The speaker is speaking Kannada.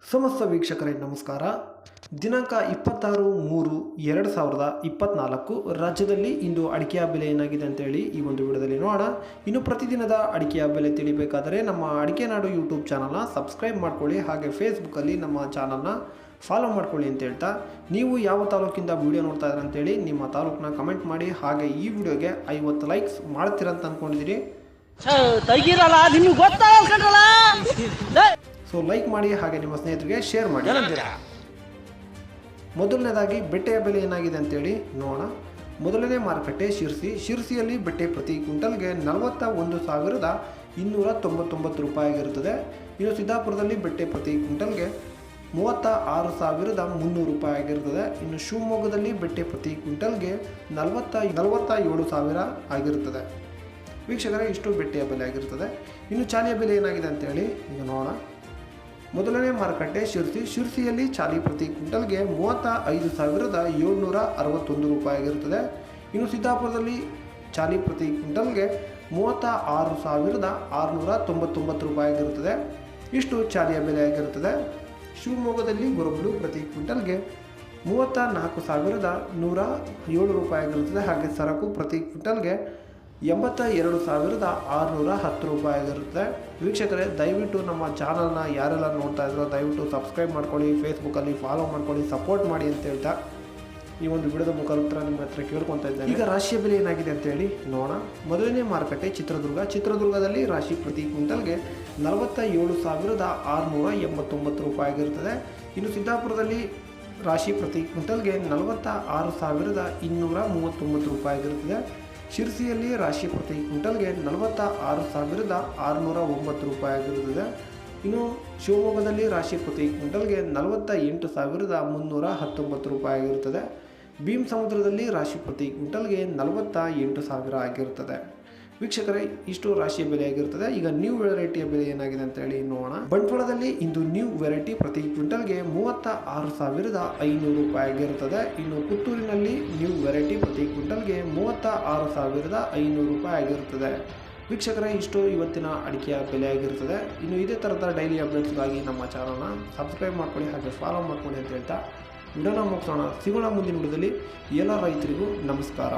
ಸಮಸ್ತ ವೀಕ್ಷಕರೇ ನಮಸ್ಕಾರ. ದಿನಾಂಕ 26/3/2024 ರಾಜ್ಯದಲ್ಲಿ ಇಂದು ಅಡಿಕೆಯ ಬೆಲೆ ಏನಾಗಿದೆ ಅಂತೇಳಿ ಈ ಒಂದು ವಿಡಿಯೋದಲ್ಲಿ ನೋಡೋಣ. ಇನ್ನು ಪ್ರತಿದಿನದ ಅಡಿಕೆಯ ಬೆಲೆ ತಿಳಿಬೇಕಾದರೆ ನಮ್ಮ ಅಡಿಕೆ ನಾಡು ಯೂಟ್ಯೂಬ್ ಚಾನಲ್ನ ಸಬ್ಸ್ಕ್ರೈಬ್ ಮಾಡ್ಕೊಳ್ಳಿ, ಹಾಗೆ ಫೇಸ್ಬುಕ್ಕಲ್ಲಿ ನಮ್ಮ ಚಾನಲ್ನ ಫಾಲೋ ಮಾಡ್ಕೊಳ್ಳಿ ಅಂತ ಹೇಳ್ತಾ, ನೀವು ಯಾವ ತಾಲೂಕಿಂದ ವಿಡಿಯೋ ನೋಡ್ತಾ ಇದ್ದೀರ ಅಂತೇಳಿ ನಿಮ್ಮ ತಾಲೂಕನ್ನ ಕಮೆಂಟ್ ಮಾಡಿ. ಹಾಗೆ ಈ ವಿಡಿಯೋಗೆ 50 ಲೈಕ್ಸ್ ಮಾಡ್ತೀರಂತ ಅಂದ್ಕೊಂಡಿದ್ದೀನಿ. ಸೊ ಲೈಕ್ ಮಾಡಿ, ಹಾಗೆ ನಿಮ್ಮ ಸ್ನೇಹಿತರಿಗೆ ಶೇರ್ ಮಾಡಿ. ಮೊದಲನೇದಾಗಿ ಬೆಟ್ಟೆಯ ಬೆಲೆ ಏನಾಗಿದೆ ಅಂತೇಳಿ ನೋಡೋಣ. ಮೊದಲನೇ ಮಾರುಕಟ್ಟೆ ಶಿರ್ಸಿಯಲ್ಲಿ ಬೆಟ್ಟೆ ಪ್ರತಿ ಕ್ವಿಂಟಲ್ಗೆ 41,299 ರೂಪಾಯಿ ಆಗಿರುತ್ತದೆ. ಇನ್ನು ಸಿದ್ದಾಪುರದಲ್ಲಿ ಬೆಟ್ಟೆ ಪ್ರತಿ ಕ್ವಿಂಟಲ್ಗೆ 36,300 ರೂಪಾಯಿ ಆಗಿರುತ್ತದೆ. ಇನ್ನು ಶಿವಮೊಗ್ಗದಲ್ಲಿ ಬೆಟ್ಟೆ ಪ್ರತಿ ಕ್ವಿಂಟಲ್ಗೆ 47,000 ಆಗಿರುತ್ತದೆ. ವೀಕ್ಷಕರೇ, ಇಷ್ಟು ಬೆಟ್ಟೆಯ ಬೆಲೆ ಆಗಿರುತ್ತದೆ. ಇನ್ನು ಚಾಲಿಯ ಬೆಲೆ ಏನಾಗಿದೆ ಅಂತೇಳಿ ಈಗ ನೋಡೋಣ. ಮೊದಲನೇ ಮಾರುಕಟ್ಟೆ ಶಿರ್ಸಿಯಲ್ಲಿ ಚಾಲಿ ಪ್ರತಿ ಕ್ವಿಂಟಲ್ಗೆ 35,761 ರೂಪಾಯಿ ಆಗಿರುತ್ತದೆ. ಇನ್ನು ಸಿದ್ದಾಪುರದಲ್ಲಿ ಚಾಲಿ ಪ್ರತಿ ಕ್ವಿಂಟಲ್ಗೆ 36,699 ರೂಪಾಯಿ ಆಗಿರುತ್ತದೆ. ಇಷ್ಟು ಚಾಲಿಯ ಬೆಲೆ ಆಗಿರುತ್ತದೆ. ಶಿವಮೊಗ್ಗದಲ್ಲಿ ಗೊರಬಲು ಪ್ರತಿ ಕ್ವಿಂಟಲ್ಗೆ 34,107 ರೂಪಾಯಿ ಆಗಿರುತ್ತದೆ. ಹಾಗೆ ಸರಕು ಪ್ರತಿ ಕ್ವಿಂಟಲ್ಗೆ 82,610 ರೂಪಾಯಿ ಆಗಿರುತ್ತೆ. ವೀಕ್ಷಕರೇ, ದಯವಿಟ್ಟು ನಮ್ಮ ಚಾನಲ್ನ ಯಾರೆಲ್ಲ ನೋಡ್ತಾ ಇದ್ರೋ ದಯವಿಟ್ಟು ಸಬ್ಸ್ಕ್ರೈಬ್ ಮಾಡ್ಕೊಳ್ಳಿ, ಫೇಸ್ಬುಕ್ಕಲ್ಲಿ ಫಾಲೋ ಮಾಡ್ಕೊಳ್ಳಿ, ಸಪೋರ್ಟ್ ಮಾಡಿ ಅಂತ ಹೇಳ್ತಾ ಈ ಒಂದು ವಿಡಿಯೋದ ಮುಖಾಂತರ ನಿಮ್ಮ ಹತ್ರ ಕೇಳ್ಕೊತಾ ಇದ್ದೇನೆ. ಈಗ ರಾಶಿಯ ಬೆಲೆ ಏನಾಗಿದೆ ಅಂತೇಳಿ ನೋಡೋಣ. ಮೊದಲನೇ ಮಾರುಕಟ್ಟೆ ಚಿತ್ರದುರ್ಗದಲ್ಲಿ ರಾಶಿ ಪ್ರತಿ ಕ್ವಿಂಟಲ್ಗೆ 47,689 ರೂಪಾಯಿ ಆಗಿರುತ್ತದೆ. ಇನ್ನು ಸಿದ್ದಾಪುರದಲ್ಲಿ ರಾಶಿ ಪ್ರತಿ ಕ್ವಿಂಟಲ್ಗೆ 46,239 ರೂಪಾಯಿ ಆಗಿರುತ್ತದೆ. ಶಿರ್ಸಿಯಲ್ಲಿ ರಾಶಿ ಪ್ರತಿ ಕ್ವಿಂಟಲ್ಗೆ 46,609 ರೂಪಾಯಿ ಆಗಿರುತ್ತದೆ. ಇನ್ನು ಶಿವಮೊಗ್ಗದಲ್ಲಿ ರಾಶಿ ಪ್ರತಿ ಕ್ವಿಂಟಲ್ಗೆ 48,319 ರೂಪಾಯಿ ಆಗಿರುತ್ತದೆ. ಭೀಮ್ ಸಮುದ್ರದಲ್ಲಿ ರಾಶಿ ಪ್ರತಿ ಕ್ವಿಂಟಲ್ಗೆ 48,000 ಆಗಿರುತ್ತದೆ. ವೀಕ್ಷಕರೇ, ಇಷ್ಟು ರಾಶಿಯ ಬೆಲೆ ಆಗಿರುತ್ತದೆ. ಈಗ ನ್ಯೂ ವೆರೈಟಿಯ ಬೆಲೆ ಏನಾಗಿದೆ ಅಂತ ಹೇಳಿ ನೋಡೋಣ. ಬಂಟ್ವಾಳದಲ್ಲಿ ಇಂದು ನ್ಯೂ ವೆರೈಟಿ ಪ್ರತಿ ಕ್ವಿಂಟಲ್ಗೆ 36,500 ರೂಪಾಯಿ ಆಗಿರುತ್ತದೆ. ಇನ್ನು ಪುತ್ತೂರಿನಲ್ಲಿ ನ್ಯೂ ವೆರೈಟಿ ಪ್ರತಿ ಕ್ವಿಂಟಲ್ಗೆ 36,500 ರೂಪಾಯಿ ಆಗಿರುತ್ತದೆ. ವೀಕ್ಷಕರೇ, ಇಷ್ಟು ಇವತ್ತಿನ ಅಡಿಕೆಯ ಬೆಲೆ ಆಗಿರುತ್ತದೆ. ಇನ್ನು ಇದೇ ಥರದ ಡೈಲಿ ಅಪ್ಡೇಟ್ಸ್ಗಾಗಿ ನಮ್ಮ ಚಾನಲ್ನ ಸಬ್ಸ್ಕ್ರೈಬ್ ಮಾಡ್ಕೊಳ್ಳಿ, ಹಾಗೆ ಫಾಲೋ ಮಾಡ್ಕೊಳ್ಳಿ ಅಂತ ಹೇಳ್ತಾ ವಿಡಿಯೋನ ಮುಗಿಸೋಣ. ಸಿಗೋಣ ಮುಂದಿನ ವಿಡಿಯೋದಲ್ಲಿ. ಎಲ್ಲ ರೈತರಿಗೂ ನಮಸ್ಕಾರ.